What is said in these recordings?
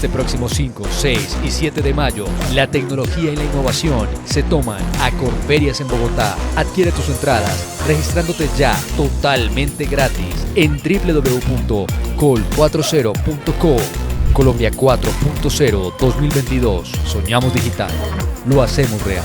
Este próximo 5, 6 y 7 de mayo, la tecnología y la innovación se toman a Corferias en Bogotá. Adquiere tus entradas registrándote ya totalmente gratis en www.col40.co. Colombia 4.0 2022. Soñamos digital. Lo hacemos real.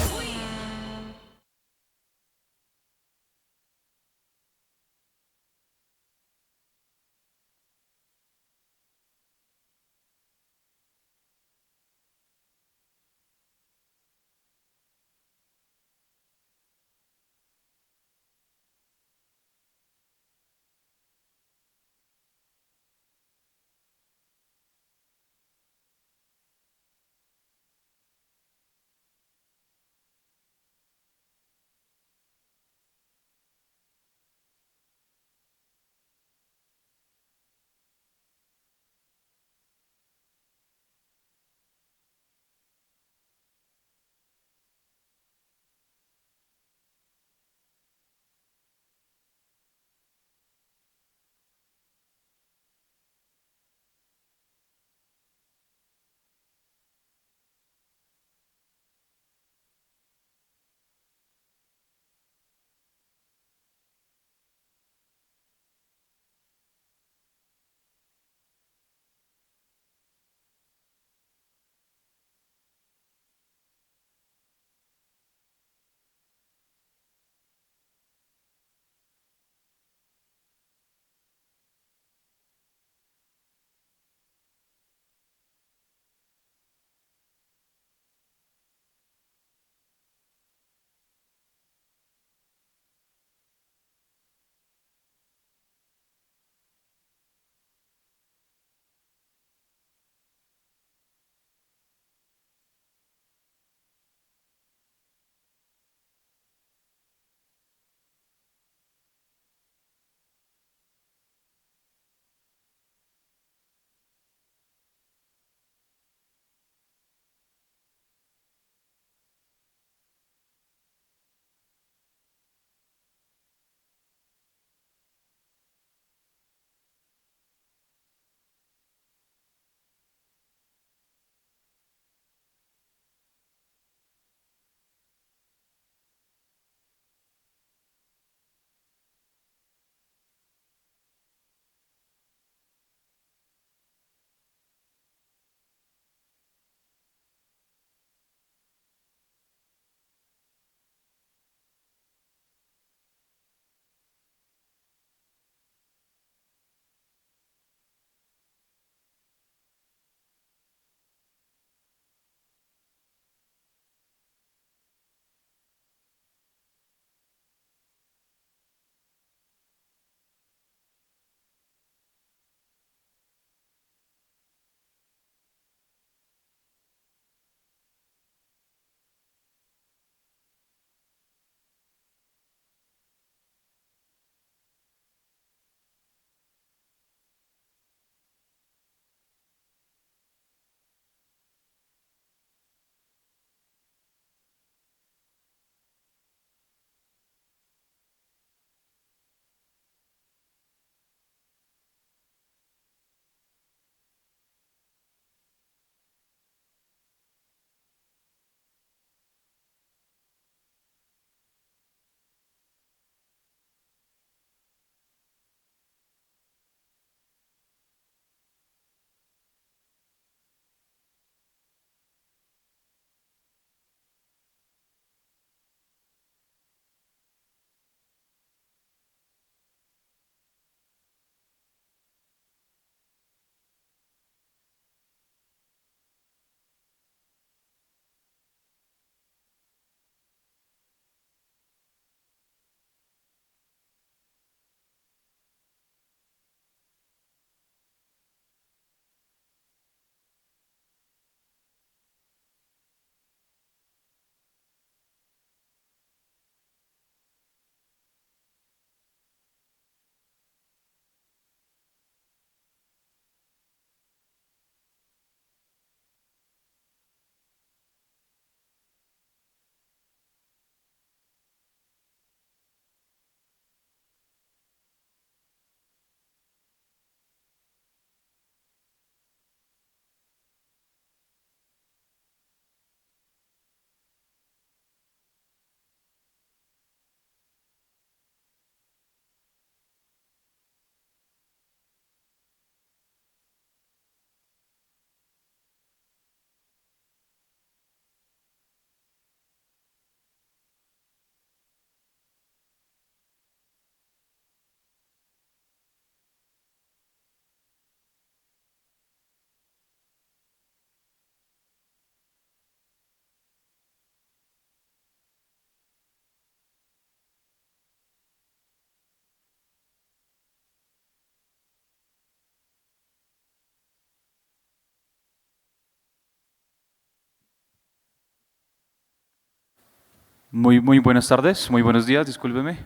Muy buenas tardes, muy buenos días, discúlpeme.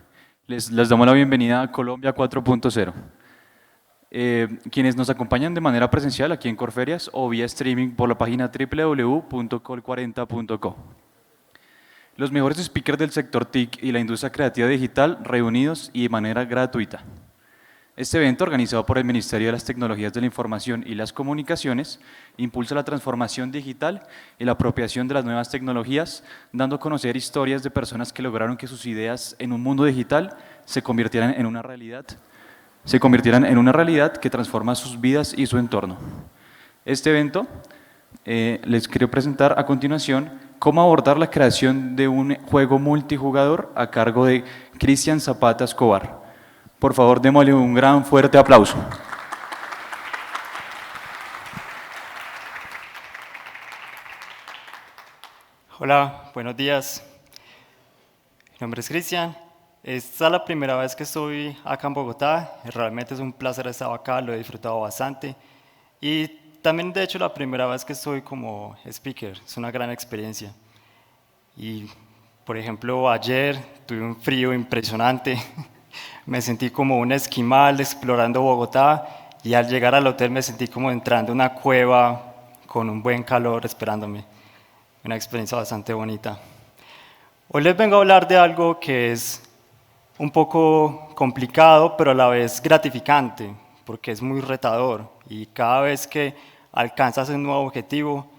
Les damos la bienvenida a Colombia 4.0. Quienes nos acompañan de manera presencial aquí en Corferias o vía streaming por la página www.col40.co. Los mejores speakers del sector TIC y la industria creativa digital reunidos y de manera gratuita. Este evento, organizado por el Ministerio de las Tecnologías de la Información y las Comunicaciones, impulsa la transformación digital y la apropiación de las nuevas tecnologías, dando a conocer historias de personas que lograron que sus ideas en un mundo digital se convirtieran en una realidad que transforma sus vidas y su entorno. Este evento les quiero presentar a continuación cómo abordar la creación de un juego multijugador a cargo de Cristian Zapata Escobar. Por favor, démosle un gran fuerte aplauso. Hola, buenos días. Mi nombre es Cristian. Esta es la primera vez que estoy acá en Bogotá. Realmente es un placer estar acá, lo he disfrutado bastante. Y también, de hecho, la primera vez que estoy como speaker. Es una gran experiencia. Y, por ejemplo, ayer tuve un frío impresionante. Me sentí como un esquimal explorando Bogotá y al llegar al hotel me sentí como entrando a una cueva con un buen calor esperándome. Una experiencia bastante bonita. Hoy les vengo a hablar de algo que es un poco complicado, pero a la vez gratificante, porque es muy retador y cada vez que alcanzas un nuevo objetivo,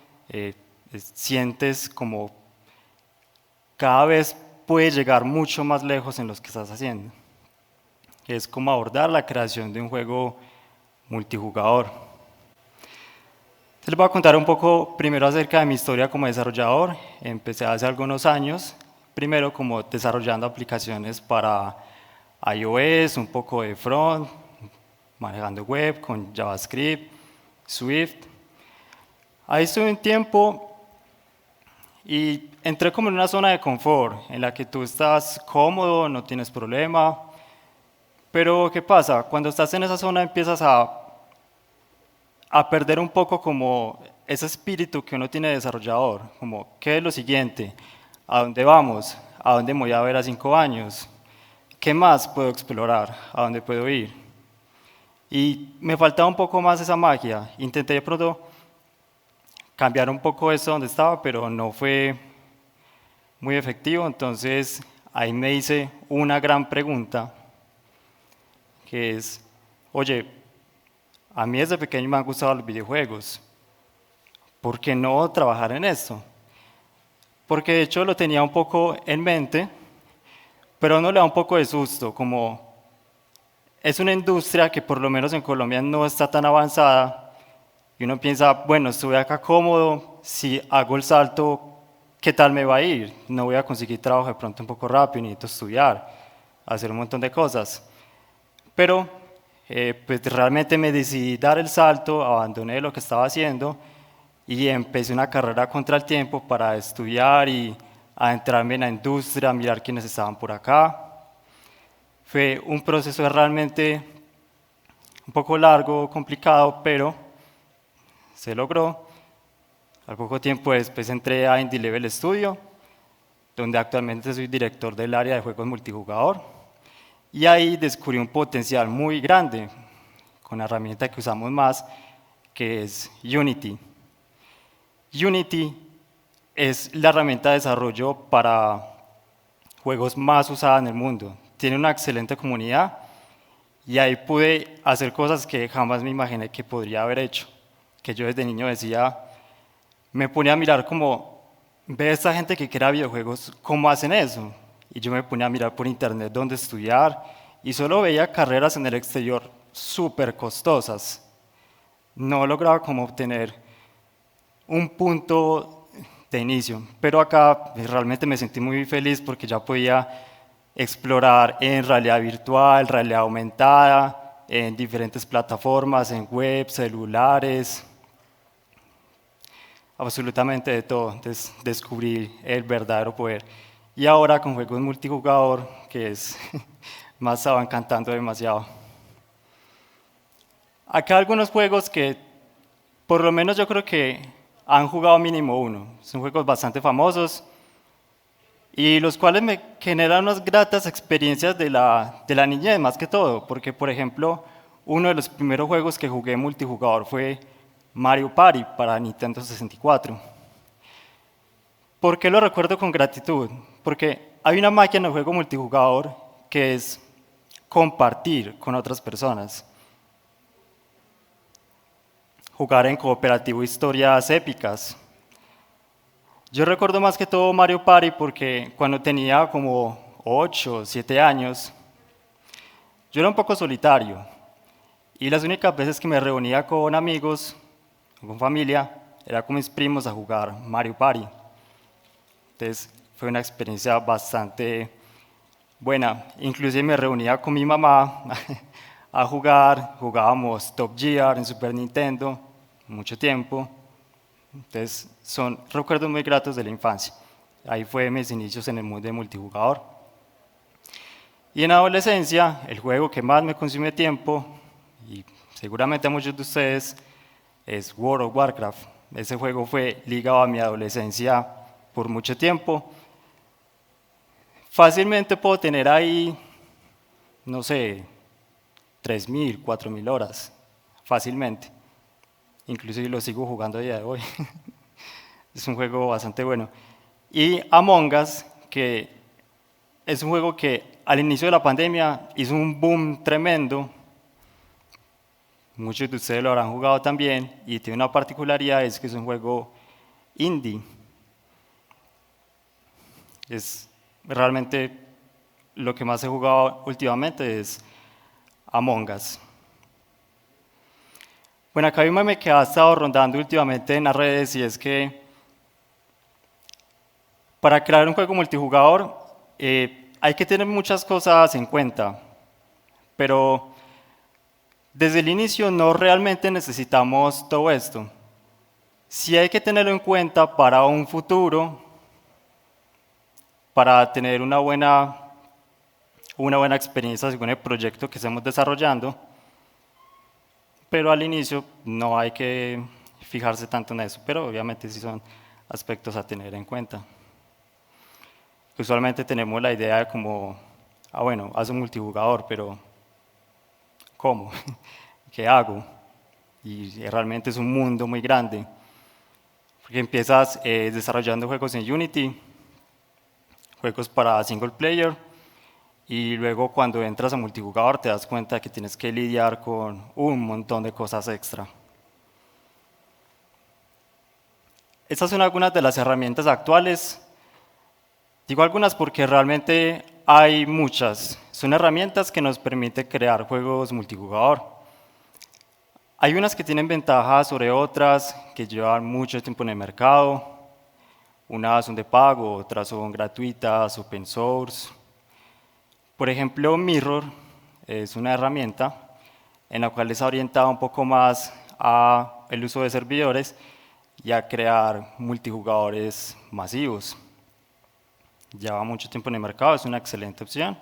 sientes como cada vez puedes llegar mucho más lejos en lo que estás haciendo. Es como abordar la creación de un juego multijugador. Les voy a contar un poco primero acerca de mi historia como desarrollador. Empecé hace algunos años, primero como desarrollando aplicaciones para iOS, un poco de front, manejando web con JavaScript, Swift. Ahí estuve un tiempo y entré como en una zona de confort en la que tú estás cómodo, no tienes problema. Pero ¿qué pasa? Cuando estás en esa zona empiezas a perder un poco como ese espíritu que uno tiene de desarrollador, como ¿qué es lo siguiente? ¿A dónde vamos? ¿A dónde me voy a ver a 5 años? ¿Qué más puedo explorar? ¿A dónde puedo ir? Y me faltaba un poco más esa magia. Intenté de pronto cambiar un poco eso donde estaba, pero no fue muy efectivo. Entonces ahí me hice una gran pregunta, que es, oye, a mí desde pequeño me han gustado los videojuegos. ¿Por qué no trabajar en esto? Porque de hecho lo tenía un poco en mente, pero a uno le da un poco de susto, como es una industria que por lo menos en Colombia no está tan avanzada y uno piensa, bueno, estuve acá cómodo, si hago el salto, ¿qué tal me va a ir? No voy a conseguir trabajo de pronto un poco rápido, necesito estudiar, hacer un montón de cosas. Pero pues realmente me decidí dar el salto, abandoné lo que estaba haciendo y empecé una carrera contra el tiempo para estudiar y adentrarme en la industria, mirar quiénes estaban por acá. Fue un proceso realmente un poco largo, complicado, pero se logró. Al poco tiempo después entré a Indie Level Studio, donde actualmente soy director del área de juegos multijugador. Y ahí descubrí un potencial muy grande con la herramienta que usamos más, que es Unity. Unity es la herramienta de desarrollo para juegos más usada en el mundo. Tiene una excelente comunidad y ahí pude hacer cosas que jamás me imaginé que podría haber hecho. Que yo desde niño decía, me ponía a mirar como, ve a esta gente que crea videojuegos, ¿cómo hacen eso? Y yo me ponía a mirar por internet dónde estudiar y solo veía carreras en el exterior súper costosas. No lograba como obtener un punto de inicio, pero acá realmente me sentí muy feliz porque ya podía explorar en realidad virtual, realidad aumentada, en diferentes plataformas, en web, celulares, absolutamente de todo. Entonces descubrí el verdadero poder. Y ahora con juegos multijugador, que es más estaba encantando demasiado. Acá algunos juegos que por lo menos yo creo que han jugado mínimo uno. Son juegos bastante famosos. y los cuales me generan unas gratas experiencias de la niñez, más que todo, porque, por ejemplo, uno de los primeros juegos que jugué multijugador fue Mario Party para Nintendo 64. ¿Por qué lo recuerdo con gratitud? Porque hay una magia en el juego multijugador que es compartir con otras personas. Jugar en cooperativo historias épicas. Yo recuerdo más que todo Mario Party porque cuando tenía como 8 o 7 años, yo era un poco solitario y las únicas veces que me reunía con amigos, con familia, era con mis primos a jugar Mario Party. Entonces fue una experiencia bastante buena. Inclusive me reunía con mi mamá a jugar, jugábamos Top Gear en Super Nintendo, mucho tiempo. Entonces son recuerdos muy gratos de la infancia. Ahí fue mis inicios en el mundo de multijugador. Y en adolescencia, el juego que más me consume tiempo, y seguramente a muchos de ustedes, es World of Warcraft. Ese juego fue ligado a mi adolescencia por mucho tiempo. Fácilmente puedo tener ahí, no sé, 3.000, 4.000 horas, fácilmente. Inclusive lo sigo jugando a día de hoy. Es un juego bastante bueno. Y Among Us, que es un juego que al inicio de la pandemia hizo un boom tremendo. Muchos de ustedes lo habrán jugado también y tiene una particularidad, es que es un juego indie. Es realmente lo que más he jugado últimamente es Among Us. Bueno, acá hay un meme que ha estado rondando últimamente en las redes y es que para crear un juego multijugador hay que tener muchas cosas en cuenta, pero desde el inicio no realmente necesitamos todo esto. Sí hay que tenerlo en cuenta para un futuro, para tener una buena experiencia según el proyecto que estemos desarrollando, pero al inicio no hay que fijarse tanto en eso, pero obviamente sí son aspectos a tener en cuenta. Usualmente tenemos la idea de como, bueno, haz un multijugador, pero ¿cómo? ¿Qué hago? Y realmente es un mundo muy grande, porque empiezas desarrollando juegos en Unity, juegos para single player, y luego cuando entras a multijugador te das cuenta que tienes que lidiar con un montón de cosas extra. Estas son algunas de las herramientas actuales. Digo algunas porque realmente hay muchas. Son herramientas que nos permiten crear juegos multijugador. Hay unas que tienen ventajas sobre otras, que llevan mucho tiempo en el mercado. Unas son de pago, otras son gratuitas, open source. Por ejemplo, Mirror es una herramienta en la cual está orientada un poco más al uso de servidores y a crear multijugadores masivos. Lleva mucho tiempo en el mercado, es una excelente opción.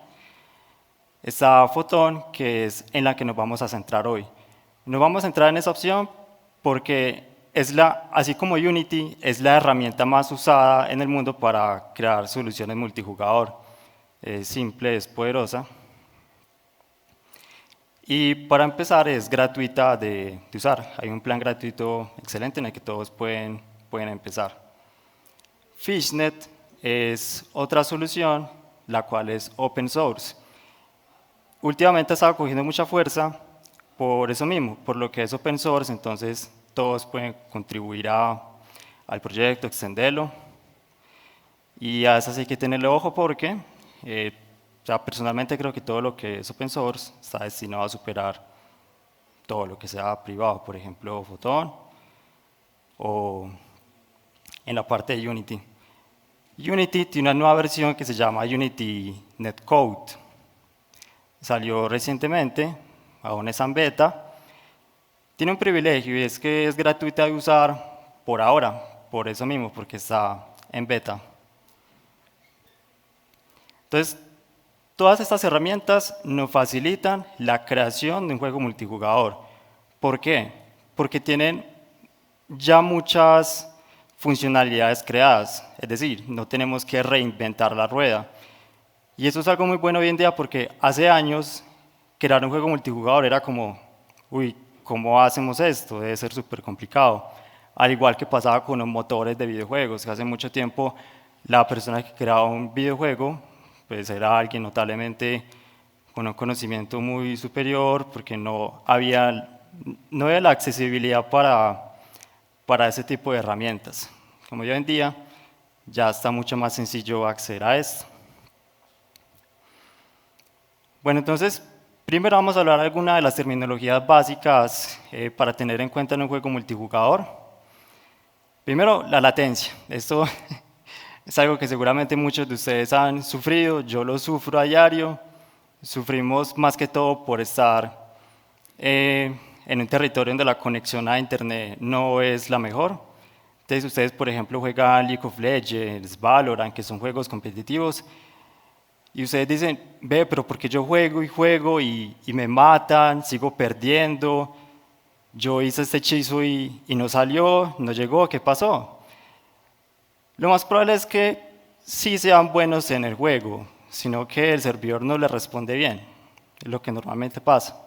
Está Photon, que es en la que nos vamos a centrar hoy. Nos vamos a centrar en esa opción porque así como Unity, es la herramienta más usada en el mundo para crear soluciones multijugador. Es simple, es poderosa. Y para empezar es gratuita de usar. Hay un plan gratuito excelente en el que todos pueden empezar. Fishnet es otra solución, la cual es open source. Últimamente ha estado cogiendo mucha fuerza por eso mismo, por lo que es open source, entonces todos pueden contribuir al proyecto, extenderlo. Y a eso sí hay que tenerle ojo porque personalmente creo que todo lo que es open source está destinado a superar todo lo que sea privado, por ejemplo, Photon o en la parte de Unity. Unity tiene una nueva versión que se llama Unity Netcode. Salió recientemente, aún es en beta. Tiene un privilegio y es que es gratuita de usar por ahora, por eso mismo, porque está en beta. Entonces, todas estas herramientas nos facilitan la creación de un juego multijugador. ¿Por qué? Porque tienen ya muchas funcionalidades creadas, es decir, no tenemos que reinventar la rueda. Y eso es algo muy bueno hoy en día porque hace años crear un juego multijugador era como, uy, ¿cómo hacemos esto? Debe ser súper complicado. Al igual que pasaba con los motores de videojuegos, que hace mucho tiempo la persona que creaba un videojuego pues era alguien notablemente con un conocimiento muy superior porque no había la accesibilidad para ese tipo de herramientas. Como hoy en día, ya está mucho más sencillo acceder a esto. Bueno, entonces, primero vamos a hablar de algunas de las terminologías básicas para tener en cuenta en un juego multijugador. Primero, la latencia. Esto es algo que seguramente muchos de ustedes han sufrido, yo lo sufro a diario. Sufrimos más que todo por estar en un territorio donde la conexión a internet no es la mejor. Entonces ustedes, por ejemplo, juegan League of Legends, Valorant, que son juegos competitivos, y ustedes dicen, ve, pero ¿por qué yo juego y me matan, sigo perdiendo? Yo hice este hechizo y no salió, no llegó, ¿qué pasó? Lo más probable es que sí sean buenos en el juego, sino que el servidor no le responde bien, es lo que normalmente pasa.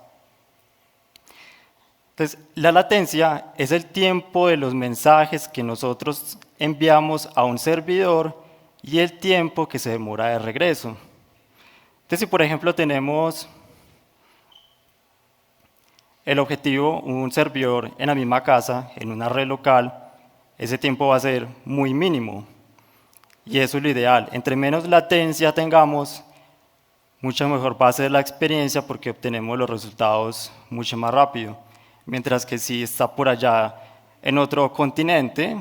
Entonces, la latencia es el tiempo de los mensajes que nosotros enviamos a un servidor y el tiempo que se demora de regreso. Entonces, si por ejemplo tenemos el objetivo, un servidor en la misma casa, en una red local, ese tiempo va a ser muy mínimo. Y eso es lo ideal. Entre menos latencia tengamos, mucho mejor va a ser la experiencia porque obtenemos los resultados mucho más rápido. Mientras que si está por allá en otro continente,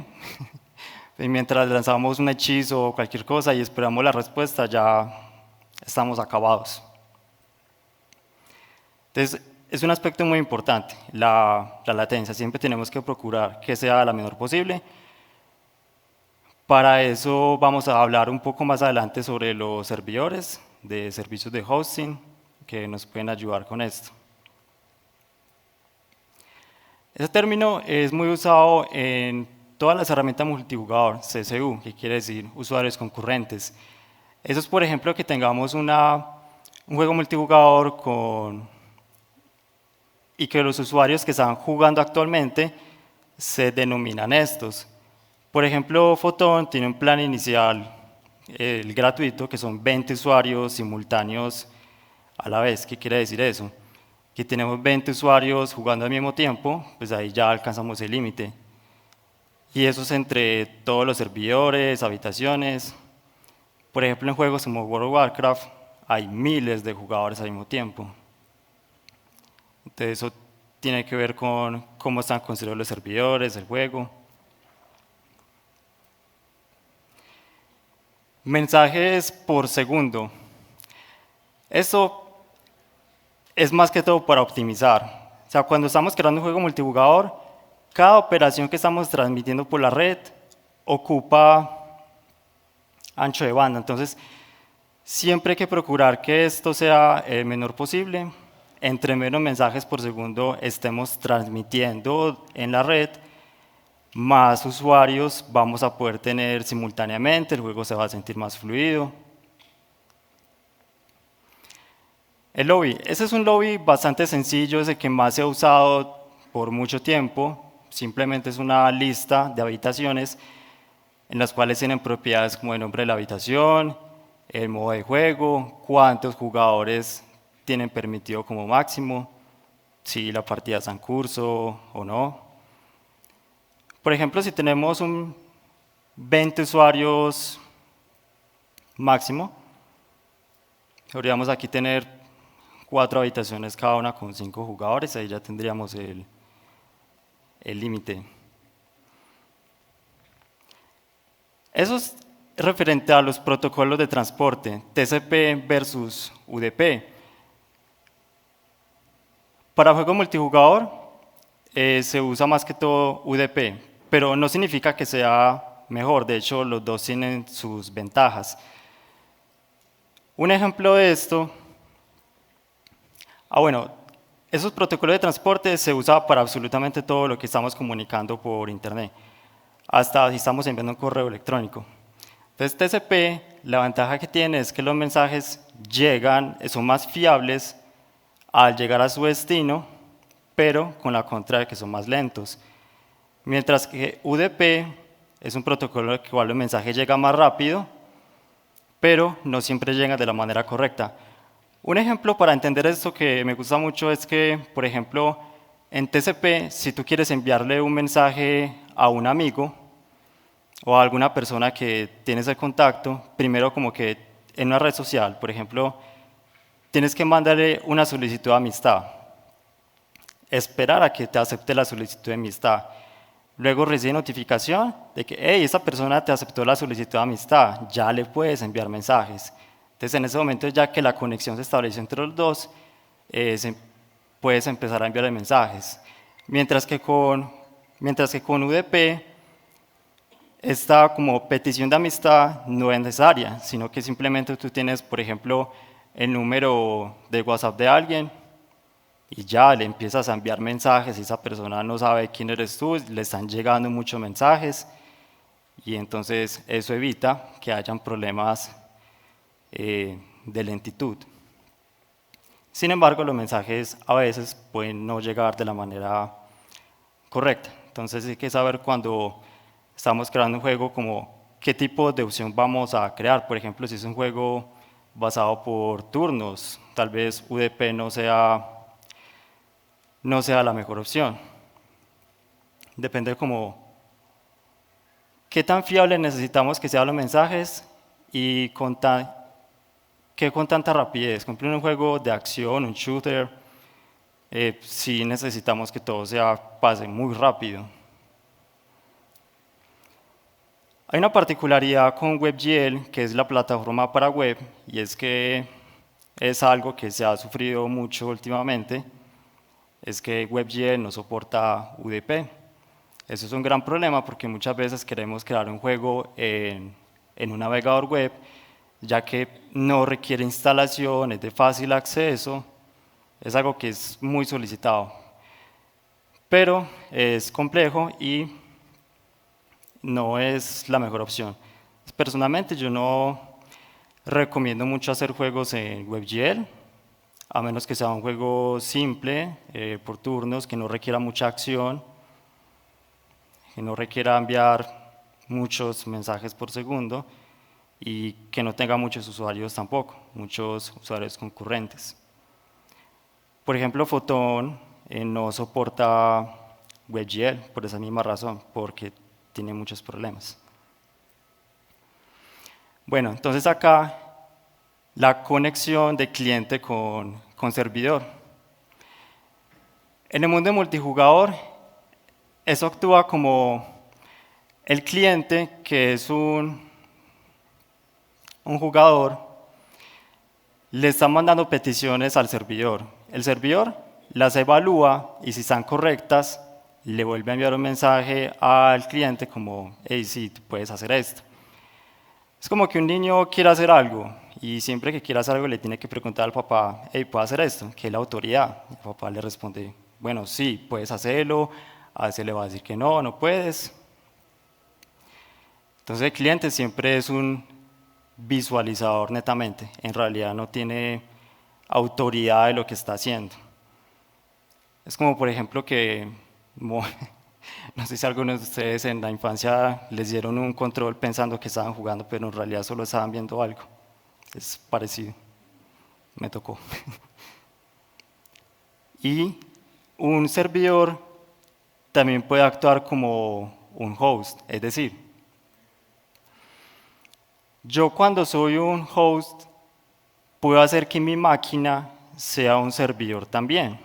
y mientras lanzamos un hechizo o cualquier cosa y esperamos la respuesta, ya estamos acabados. Entonces, es un aspecto muy importante, la latencia. Siempre tenemos que procurar que sea la menor posible. Para eso vamos a hablar un poco más adelante sobre los servidores de servicios de hosting que nos pueden ayudar con esto. Ese término es muy usado en todas las herramientas multijugador, CSU, que quiere decir usuarios concurrentes. Eso es, por ejemplo, que tengamos un juego multijugador y que los usuarios que están jugando actualmente se denominan estos. Por ejemplo, Photon tiene un plan inicial, el gratuito, que son 20 usuarios simultáneos a la vez. ¿Qué quiere decir eso? Que tenemos 20 usuarios jugando al mismo tiempo, pues ahí ya alcanzamos el límite. Y eso es entre todos los servidores, habitaciones. Por ejemplo, en juegos como World of Warcraft hay miles de jugadores al mismo tiempo. Entonces eso tiene que ver con cómo están construidos los servidores, el juego. Mensajes por segundo. Esto es más que todo para optimizar. O sea, cuando estamos creando un juego multijugador, cada operación que estamos transmitiendo por la red ocupa ancho de banda. Entonces, siempre hay que procurar que esto sea el menor posible. Entre menos mensajes por segundo estemos transmitiendo en la red, más usuarios vamos a poder tener simultáneamente, el juego se va a sentir más fluido. El lobby, ese es un lobby bastante sencillo, es el que más se ha usado por mucho tiempo. Simplemente es una lista de habitaciones en las cuales tienen propiedades como el nombre de la habitación, el modo de juego, cuántos jugadores tienen permitido como máximo, si la partida está en curso o no. Por ejemplo, si tenemos 20 usuarios máximo, podríamos aquí tener 4 habitaciones cada una con 5 jugadores, ahí ya tendríamos el límite. Eso es referente a los protocolos de transporte, TCP versus UDP. Para juego multijugador se usa más que todo UDP, pero no significa que sea mejor, de hecho los dos tienen sus ventajas. Un ejemplo de esto, bueno, esos protocolos de transporte se usan para absolutamente todo lo que estamos comunicando por internet. hasta si estamos enviando un correo electrónico. Entonces, TCP, la ventaja que tiene es que los mensajes son más fiables al llegar a su destino, pero con la contra de que son más lentos. Mientras que UDP es un protocolo en el cual el mensaje llega más rápido, pero no siempre llega de la manera correcta. Un ejemplo para entender esto que me gusta mucho es que, por ejemplo, en TCP, si tú quieres enviarle un mensaje a un amigo o a alguna persona que tienes el contacto, primero como que en una red social, por ejemplo, tienes que mandarle una solicitud de amistad, esperar a que te acepte la solicitud de amistad. Luego recibe notificación de que hey, esa persona te aceptó la solicitud de amistad, ya le puedes enviar mensajes. Entonces en ese momento ya que la conexión se estableció entre los dos, puedes empezar a enviar mensajes. Mientras que con UDP, esta como petición de amistad no es necesaria, sino que simplemente tú tienes, por ejemplo, el número de WhatsApp de alguien, y ya le empiezas a enviar mensajes y esa persona no sabe quién eres tú, le están llegando muchos mensajes y entonces eso evita que hayan problemas de lentitud. Sin embargo, los mensajes a veces pueden no llegar de la manera correcta. Entonces hay que saber cuando estamos creando un juego como qué tipo de opción vamos a crear. Por ejemplo, si es un juego basado por turnos, tal vez UDP no sea la mejor opción. Depende como qué tan fiable necesitamos que sean los mensajes y con tanta rapidez. Por ejemplo, en un juego de acción, un shooter, sí necesitamos que todo pase muy rápido. Hay una particularidad con WebGL, que es la plataforma para web, y es que es algo que se ha sufrido mucho últimamente, es que WebGL no soporta UDP. Eso es un gran problema porque muchas veces queremos crear un juego en un navegador web, ya que no requiere instalación, es de fácil acceso, es algo que es muy solicitado. Pero es complejo y no es la mejor opción. Personalmente yo no recomiendo mucho hacer juegos en WebGL, a menos que sea un juego simple, por turnos, que no requiera mucha acción, que no requiera enviar muchos mensajes por segundo y que no tenga muchos usuarios tampoco, muchos usuarios concurrentes. Por ejemplo, Photon no soporta WebGL por esa misma razón, porque tiene muchos problemas. Bueno, entonces acá la conexión de cliente con servidor. En el mundo de multijugador, eso actúa como el cliente, que es un jugador, le está mandando peticiones al servidor. El servidor las evalúa y si están correctas, le vuelve a enviar un mensaje al cliente como, hey, sí, tú puedes hacer esto. Es como que un niño quiere hacer algo y siempre que quiere hacer algo le tiene que preguntar al papá, hey, ¿puedo hacer esto? ¿Qué es la autoridad? El papá le responde, bueno, sí, puedes hacerlo. A veces le va a decir que no, no puedes. Entonces el cliente siempre es un visualizador netamente, en realidad no tiene autoridad de lo que está haciendo. Es como por ejemplo que, no sé si algunos de ustedes en la infancia les dieron un control pensando que estaban jugando, pero en realidad solo estaban viendo algo. Es parecido, me tocó. Y un servidor también puede actuar como un host, es decir, yo cuando soy un host puedo hacer que mi máquina sea un servidor también.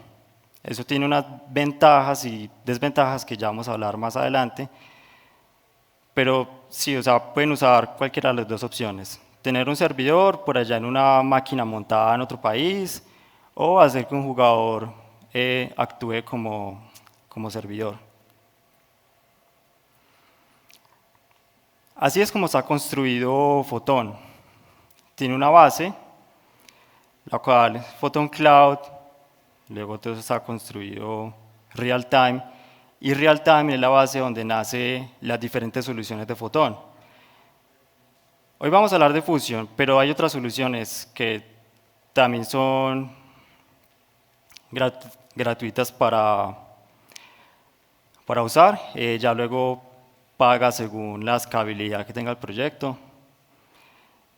Eso tiene unas ventajas y desventajas que ya vamos a hablar más adelante, pero sí, o sea, pueden usar cualquiera de las dos opciones. Tener un servidor por allá en una máquina montada en otro país o hacer que un jugador actúe como servidor. Así es como está construido Photon. Tiene una base, la cual es Photon Cloud, luego todo está construido real time, y Realtime es la base donde nacen las diferentes soluciones de Photon. Hoy vamos a hablar de Fusion, pero hay otras soluciones que también son gratuitas para usar, ya luego paga según la escalabilidad que tenga el proyecto.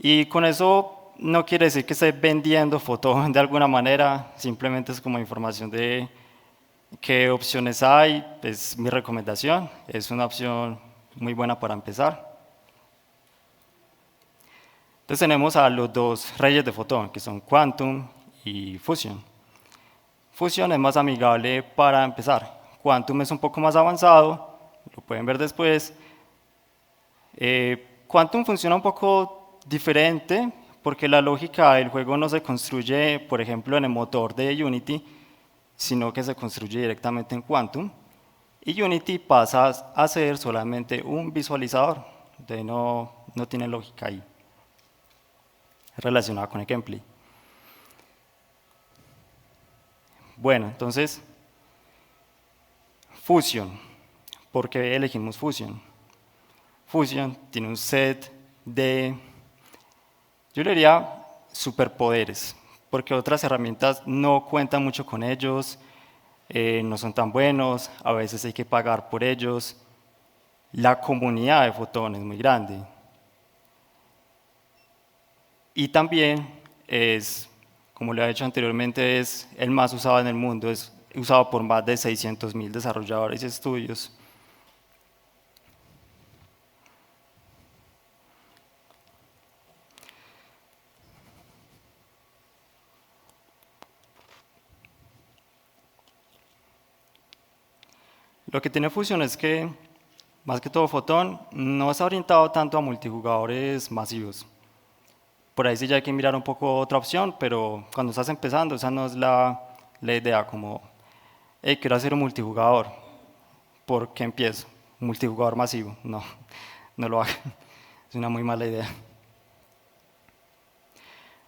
Y con eso no quiere decir que esté vendiendo Photon de alguna manera, simplemente es como información de qué opciones hay, es mi recomendación, es una opción muy buena para empezar. Entonces tenemos a los dos reyes de Photon, que son Quantum y Fusion. Fusion es más amigable para empezar. Quantum es un poco más avanzado, lo pueden ver después. Quantum funciona un poco diferente, porque la lógica del juego no se construye, por ejemplo, en el motor de Unity, sino que se construye directamente en Quantum. Y Unity pasa a ser solamente un visualizador, entonces no tiene lógica ahí relacionada con el gameplay. Bueno, entonces, Fusion. ¿Por qué elegimos Fusion? Fusion tiene un set de, yo le diría, superpoderes, porque otras herramientas no cuentan mucho con ellos, no son tan buenos, a veces hay que pagar por ellos. La comunidad de Photon es muy grande. Y también es, como le he dicho anteriormente, es el más usado en el mundo, es usado por más de 600.000 desarrolladores y estudios. Lo que tiene Fusion es que, más que todo Photon, no está orientado tanto a multijugadores masivos. Por ahí sí ya hay que mirar un poco otra opción, pero cuando estás empezando, esa no es la idea, como, hey, quiero hacer un multijugador, ¿por qué empiezo? ¿Un multijugador masivo? No, no lo hagan, es una muy mala idea.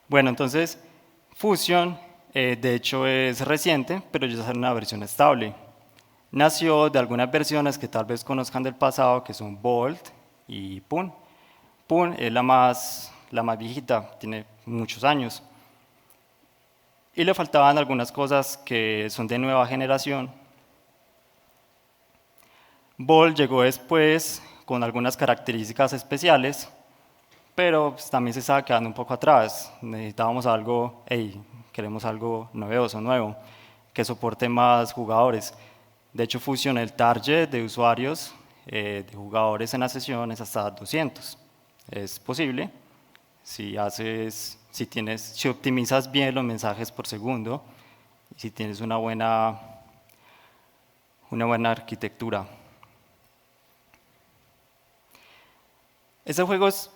Bueno, entonces, Fusion, de hecho es reciente, pero ya es una versión estable. Nació de algunas versiones que tal vez conozcan del pasado, que son Bolt y Pun. Pun es la más viejita, tiene muchos años. Y le faltaban algunas cosas que son de nueva generación. Bolt llegó después con algunas características especiales, pero pues, también se estaba quedando un poco atrás. Necesitábamos algo, queremos algo novedoso, nuevo, que soporte más jugadores. De hecho, Fusion, el target de usuarios, de jugadores en la sesión es hasta 200. Es posible si optimizas bien los mensajes por segundo y si tienes una buena arquitectura. Este juego es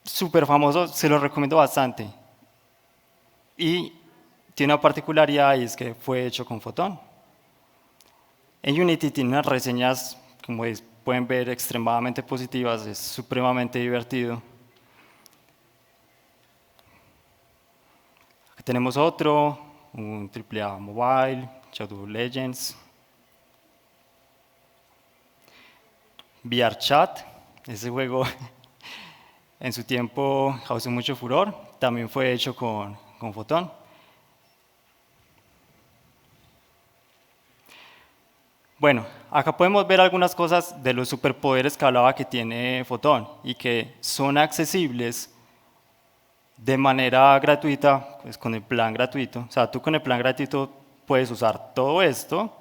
súper famoso, se lo recomiendo bastante. Y tiene una particularidad y es que fue hecho con Photon. En Unity tiene unas reseñas, como pueden ver, extremadamente positivas, es supremamente divertido. Aquí tenemos otro, un AAA Mobile, Shadow Legends. VRChat, ese juego en su tiempo causó mucho furor, también fue hecho con Photon. Bueno, acá podemos ver algunas cosas de los superpoderes que hablaba que tiene Photon y que son accesibles de manera gratuita, pues con el plan gratuito. O sea, tú con el plan gratuito puedes usar todo esto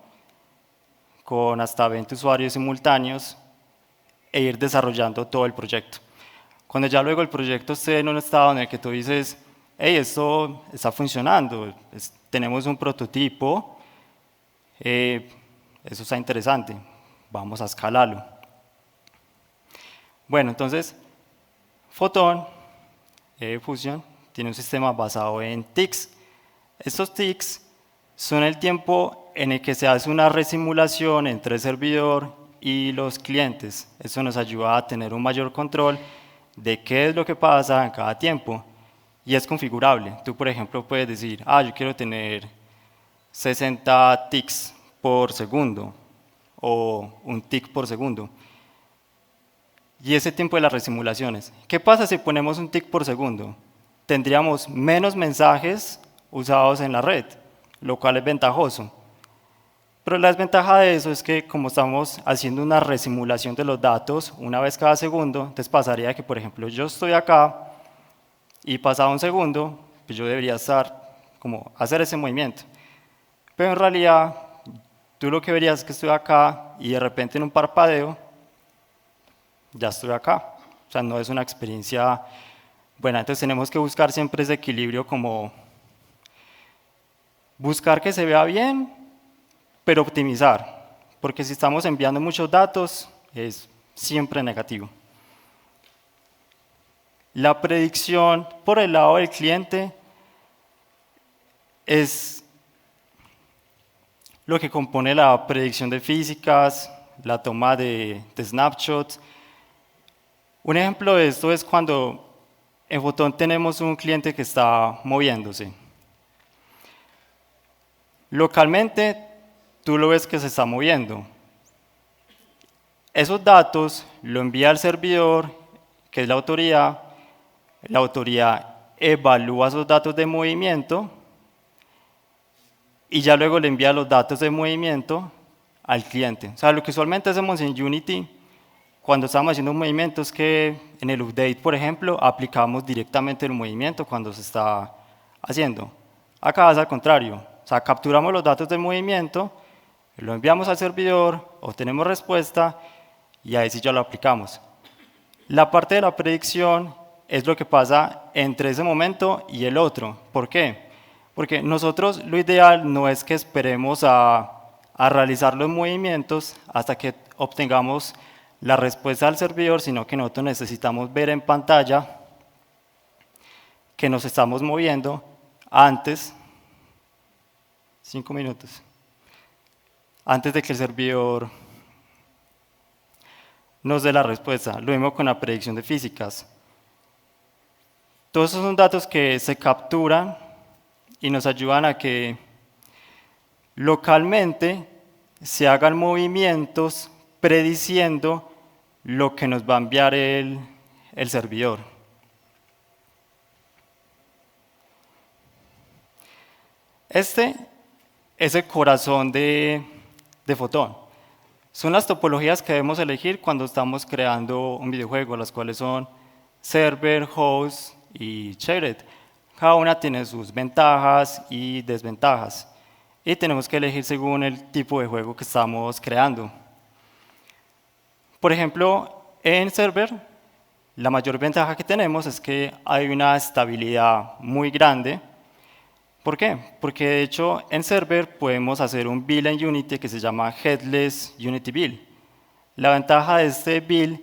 con hasta 20 usuarios simultáneos e ir desarrollando todo el proyecto. Cuando ya luego el proyecto esté en un estado en el que tú dices, hey, esto está funcionando, tenemos un prototipo, eso está interesante, vamos a escalarlo. Bueno, entonces, Photon Fusion tiene un sistema basado en tics. Estos tics son el tiempo en el que se hace una resimulación entre el servidor y los clientes. Eso nos ayuda a tener un mayor control de qué es lo que pasa en cada tiempo y es configurable. Tú, por ejemplo, puedes decir, yo quiero tener 60 tics por segundo o un tick por segundo. Y ese tiempo de las resimulaciones. ¿Qué pasa si ponemos un tick por segundo? Tendríamos menos mensajes usados en la red, lo cual es ventajoso. Pero la desventaja de eso es que como estamos haciendo una resimulación de los datos una vez cada segundo, entonces pasaría que, por ejemplo, yo estoy acá y pasado un segundo, pues yo debería hacer ese movimiento. Pero en realidad, tú lo que verías es que estoy acá y de repente en un parpadeo, ya estoy acá. O sea, no es una experiencia buena. Entonces tenemos que buscar siempre ese equilibrio, como buscar que se vea bien, pero optimizar. Porque si estamos enviando muchos datos, es siempre negativo. La predicción por el lado del cliente es lo que compone la predicción de físicas, la toma de snapshots. Un ejemplo de esto es cuando en Fotón tenemos un cliente que está moviéndose. Localmente, tú lo ves que se está moviendo. Esos datos lo envía al servidor, que es la autoridad evalúa esos datos de movimiento y ya luego le envía los datos de movimiento al cliente. O sea, lo que usualmente hacemos en Unity, cuando estamos haciendo un movimiento, es que en el update, por ejemplo, aplicamos directamente el movimiento cuando se está haciendo. Acá es al contrario, o sea, capturamos los datos del movimiento, lo enviamos al servidor, obtenemos respuesta y ahí sí ya lo aplicamos. La parte de la predicción es lo que pasa entre ese momento y el otro. ¿Por qué? Porque nosotros lo ideal no es que esperemos a realizar los movimientos hasta que obtengamos la respuesta al servidor, sino que nosotros necesitamos ver en pantalla que nos estamos moviendo antes, 5 minutos, antes de que el servidor nos dé la respuesta. Lo mismo con la predicción de físicas. Todos esos son datos que se capturan y nos ayudan a que localmente se hagan movimientos prediciendo lo que nos va a enviar el servidor. Este es el corazón de Fotón. Son las topologías que debemos elegir cuando estamos creando un videojuego, las cuales son server, host y shared. Cada una tiene sus ventajas y desventajas. Y tenemos que elegir según el tipo de juego que estamos creando. Por ejemplo, en server, la mayor ventaja que tenemos es que hay una estabilidad muy grande. ¿Por qué? Porque de hecho en server podemos hacer un build en Unity que se llama Headless Unity Build. La ventaja de este build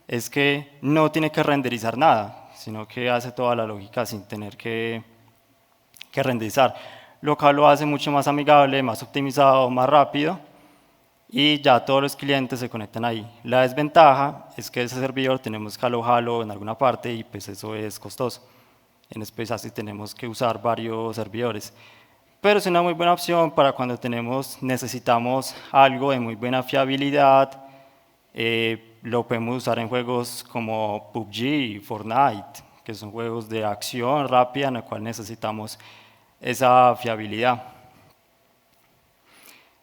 es que no tiene que renderizar nada, sino que hace toda la lógica sin tener que renderizar, lo cual lo hace mucho más amigable, más optimizado, más rápido, y ya todos los clientes se conectan ahí. La desventaja es que ese servidor tenemos que alojarlo en alguna parte y pues eso es costoso. En especial si tenemos que usar varios servidores. Pero es una muy buena opción para cuando necesitamos algo de muy buena fiabilidad. Lo podemos usar en juegos como PUBG y Fortnite, que son juegos de acción rápida en el cual necesitamos esa fiabilidad.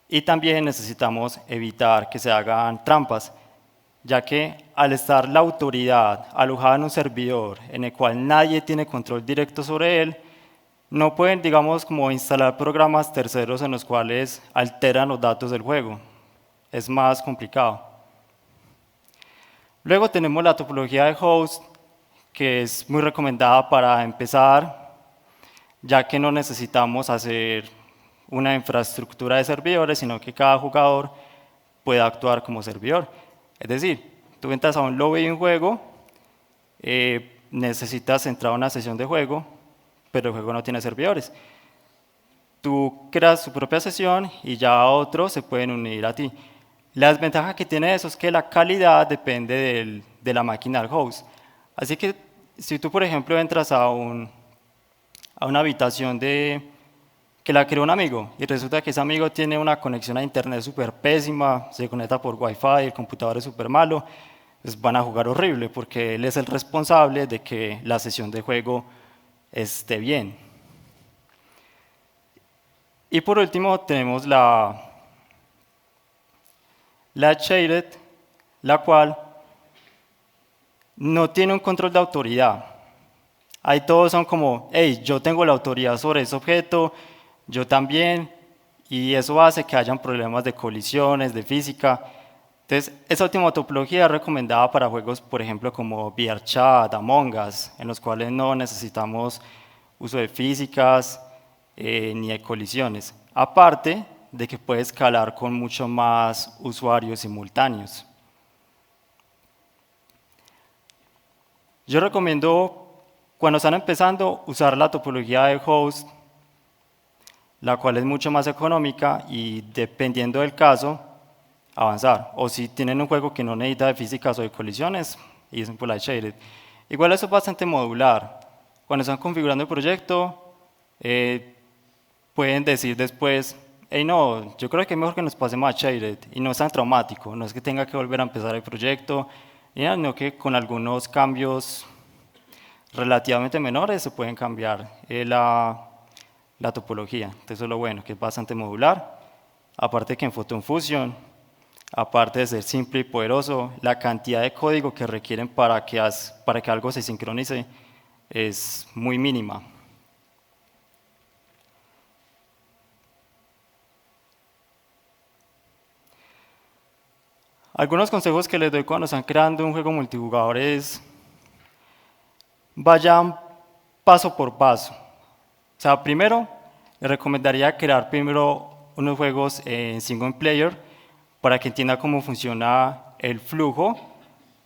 Y también necesitamos evitar que se hagan trampas, ya que al estar la autoridad alojada en un servidor en el cual nadie tiene control directo sobre él, no pueden, digamos, como instalar programas terceros en los cuales alteran los datos del juego. Es más complicado. Luego tenemos la topología de host, que es muy recomendada para empezar, ya que no necesitamos hacer una infraestructura de servidores, sino que cada jugador puede actuar como servidor. Es decir, tú entras a un lobby de un juego, necesitas entrar a una sesión de juego, pero el juego no tiene servidores. Tú creas tu propia sesión y ya otros se pueden unir a ti. La desventaja que tiene eso es que la calidad depende de la máquina del host. Así que si tú, por ejemplo, entras a una habitación que que la creó un amigo y resulta que ese amigo tiene una conexión a internet súper pésima, se conecta por wifi, el computador es súper malo, pues van a jugar horrible porque él es el responsable de que la sesión de juego esté bien. Y por último tenemos la shaded, la cual no tiene un control de autoridad. Ahí todos son como, hey, yo tengo la autoridad sobre ese objeto, yo también, y eso hace que hayan problemas de colisiones, de física. Entonces, esa última topología es recomendada para juegos, por ejemplo, como VRChat, Among Us, en los cuales no necesitamos uso de físicas ni de colisiones. Aparte de que puede escalar con mucho más usuarios simultáneos. Yo recomiendo, cuando están empezando, usar la topología de host, la cual es mucho más económica y dependiendo del caso, avanzar. O si tienen un juego que no necesita de físicas o de colisiones, y es por la shaded. Igual eso es bastante modular. Cuando están configurando el proyecto, pueden decir después, hey, no, yo creo que es mejor que nos pasemos a shaded, y no es tan traumático, no es que tenga que volver a empezar el proyecto, sino que con algunos cambios relativamente menores se pueden cambiar la topología. Entonces eso es lo bueno, que es bastante modular. Aparte que en Photon Fusion, aparte de ser simple y poderoso, la cantidad de código que requieren para que algo se sincronice es muy mínima. Algunos consejos que les doy cuando están creando un juego multijugador es vayan paso por paso. O sea, primero, les recomendaría crear primero unos juegos en single player para que entienda cómo funciona el flujo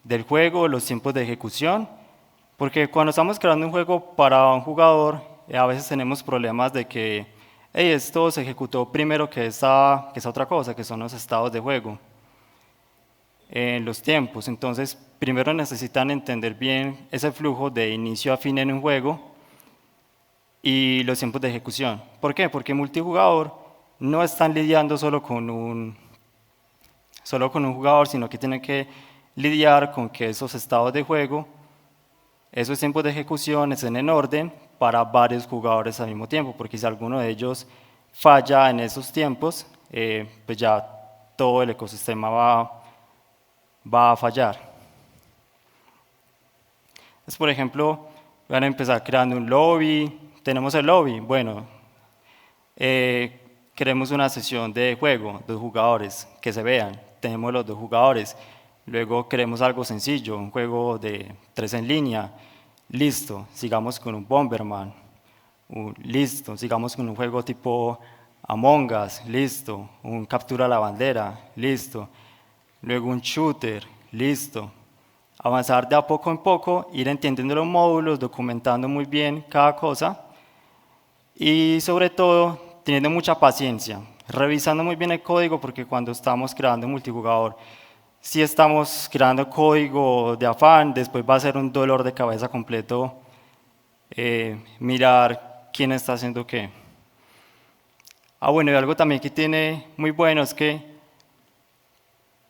del juego, los tiempos de ejecución, porque cuando estamos creando un juego para un jugador, a veces tenemos problemas de que hey, esto se ejecutó primero que esa otra cosa, que son los estados de juego. En los tiempos, entonces primero necesitan entender bien ese flujo de inicio a fin en un juego y los tiempos de ejecución. ¿Por qué? Porque multijugador no están lidiando solo con un jugador, sino que tienen que lidiar con que esos estados de juego, esos tiempos de ejecución estén en orden para varios jugadores al mismo tiempo, porque si alguno de ellos falla en esos tiempos, pues ya todo el ecosistema va a fallar. Entonces, por ejemplo, van a empezar creando un lobby. Tenemos el lobby, bueno, queremos una sesión de juego, 2 jugadores que se vean, tenemos los 2 jugadores. Luego queremos algo sencillo, un juego de 3 en línea, listo, sigamos con un Bomberman, listo, sigamos con un juego tipo Among Us, listo, un captura la bandera, listo. Luego un shooter, listo. Avanzar de a poco en poco, ir entendiendo los módulos, documentando muy bien cada cosa y sobre todo teniendo mucha paciencia, revisando muy bien el código porque cuando estamos creando multijugador, si estamos creando código de afán, después va a ser un dolor de cabeza completo mirar quién está haciendo qué. Bueno, y algo también que tiene muy bueno es que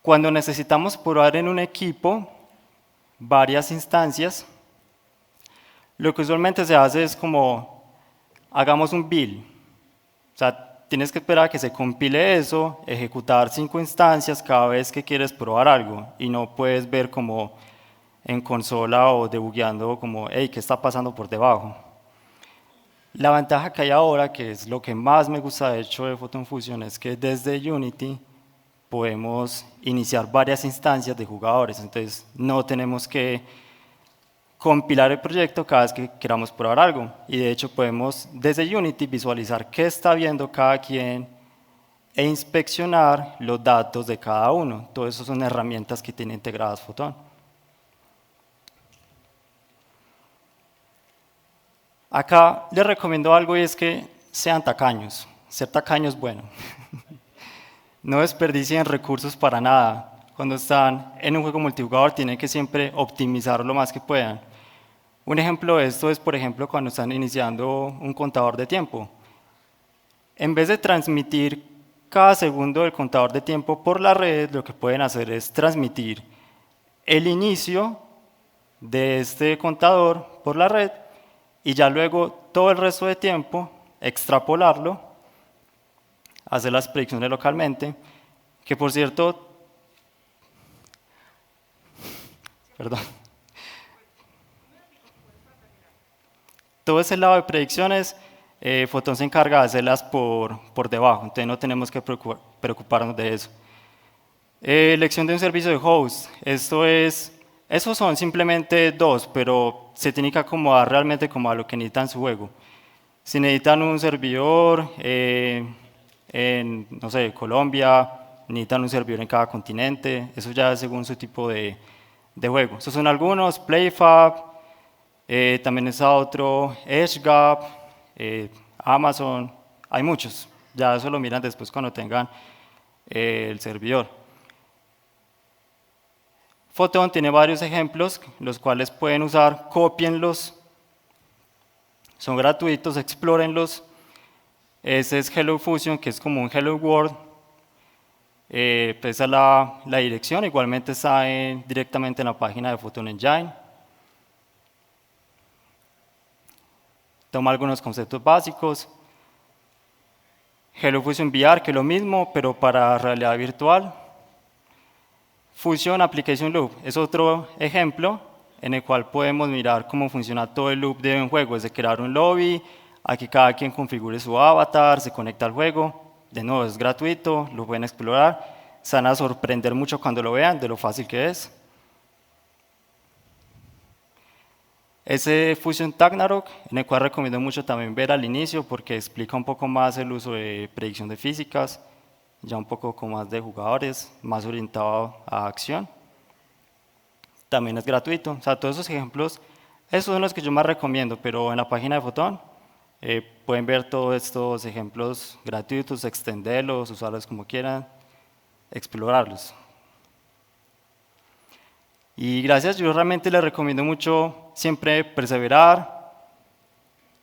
cuando necesitamos probar en un equipo varias instancias, lo que usualmente se hace es como, hagamos un build. O sea, tienes que esperar a que se compile eso, ejecutar 5 instancias cada vez que quieres probar algo, y no puedes ver como en consola o debugueando como, hey, ¿qué está pasando por debajo? La ventaja que hay ahora, que es lo que más me gusta de hecho de Photon Fusion, es que desde Unity podemos iniciar varias instancias de jugadores, entonces no tenemos que compilar el proyecto cada vez que queramos probar algo, y de hecho podemos desde Unity visualizar qué está viendo cada quien e inspeccionar los datos de cada uno. Todo eso son herramientas que tiene integradas Photon. Acá les recomiendo algo y es que sean tacaños. Ser tacaño es bueno. No desperdicien recursos para nada. Cuando están en un juego multijugador tienen que siempre optimizar lo más que puedan. Un ejemplo de esto es, por ejemplo, cuando están iniciando un contador de tiempo. En vez de transmitir cada segundo del contador de tiempo por la red, lo que pueden hacer es transmitir el inicio de este contador por la red y ya luego todo el resto de tiempo extrapolarlo, hacer las predicciones localmente, que por cierto, perdón, todo ese lado de predicciones, Photon se encarga de hacerlas por debajo, entonces no tenemos que preocuparnos de eso. Elección de un servicio de host, esos son simplemente dos, pero se tiene que acomodar realmente como a lo que necesitan su juego. Si necesitan un servidor en, no sé, Colombia, necesitan un servidor en cada continente, eso ya es según su tipo de juego. Esos son algunos, PlayFab, también está otro, EdgeGap, Amazon, hay muchos, ya eso lo miran después cuando tengan el servidor. Photon tiene varios ejemplos, los cuales pueden usar, cópienlos, son gratuitos, explórenlos. Ese es Hello Fusion, que es como un Hello World. Esa es la dirección, igualmente está directamente en la página de Photon Engine. Toma algunos conceptos básicos. Hello Fusion VR, que es lo mismo, pero para realidad virtual. Fusion Application Loop es otro ejemplo en el cual podemos mirar cómo funciona todo el loop de un juego, desde crear un lobby, a que cada quien configure su avatar, se conecta al juego. De nuevo, es gratuito, lo pueden explorar. Se van a sorprender mucho cuando lo vean de lo fácil que es. Ese Fusion Tagnarok, en el cual recomiendo mucho también ver al inicio porque explica un poco más el uso de predicción de físicas, ya un poco con más de jugadores, más orientado a acción. También es gratuito, o sea, todos esos ejemplos, esos son los que yo más recomiendo, pero en la página de Photon pueden ver todos estos ejemplos gratuitos, extenderlos, usarlos como quieran, explorarlos. Y gracias, yo realmente les recomiendo mucho siempre perseverar,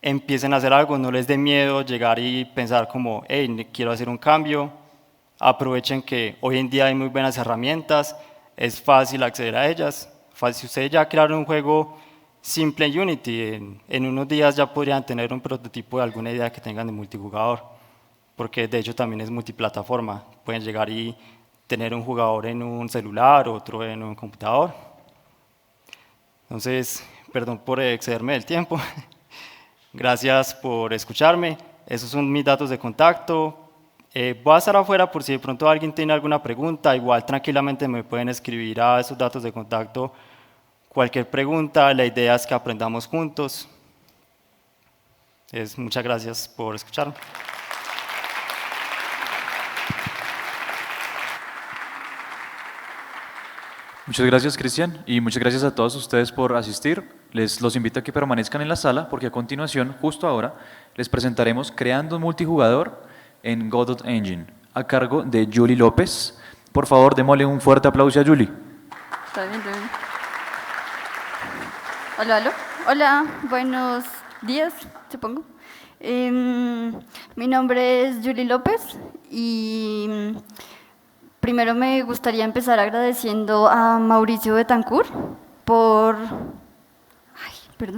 empiecen a hacer algo, no les dé miedo llegar y pensar como, hey, quiero hacer un cambio. Aprovechen que hoy en día hay muy buenas herramientas, es fácil acceder a ellas. Si ustedes ya crearon un juego simple en Unity, en unos días ya podrían tener un prototipo de alguna idea que tengan de multijugador, porque de hecho también es multiplataforma. Pueden llegar y tener un jugador en un celular, otro en un computador. Entonces, perdón por excederme del tiempo. Gracias por escucharme. Esos son mis datos de contacto. Voy a estar afuera por si de pronto alguien tiene alguna pregunta, igual tranquilamente me pueden escribir a esos datos de contacto cualquier pregunta, la idea es que aprendamos juntos. Muchas gracias por escucharme. Muchas gracias, Cristian, y muchas gracias a todos ustedes por asistir. Los invito a que permanezcan en la sala porque a continuación, justo ahora, les presentaremos Creando un multijugador en Godot Engine, a cargo de Julie López. Por favor, démosle un fuerte aplauso a Julie. Está bien, está bien. Hola, hola. Hola, buenos días, supongo. Mi nombre es Julie López y primero me gustaría empezar agradeciendo a Mauricio Betancourt por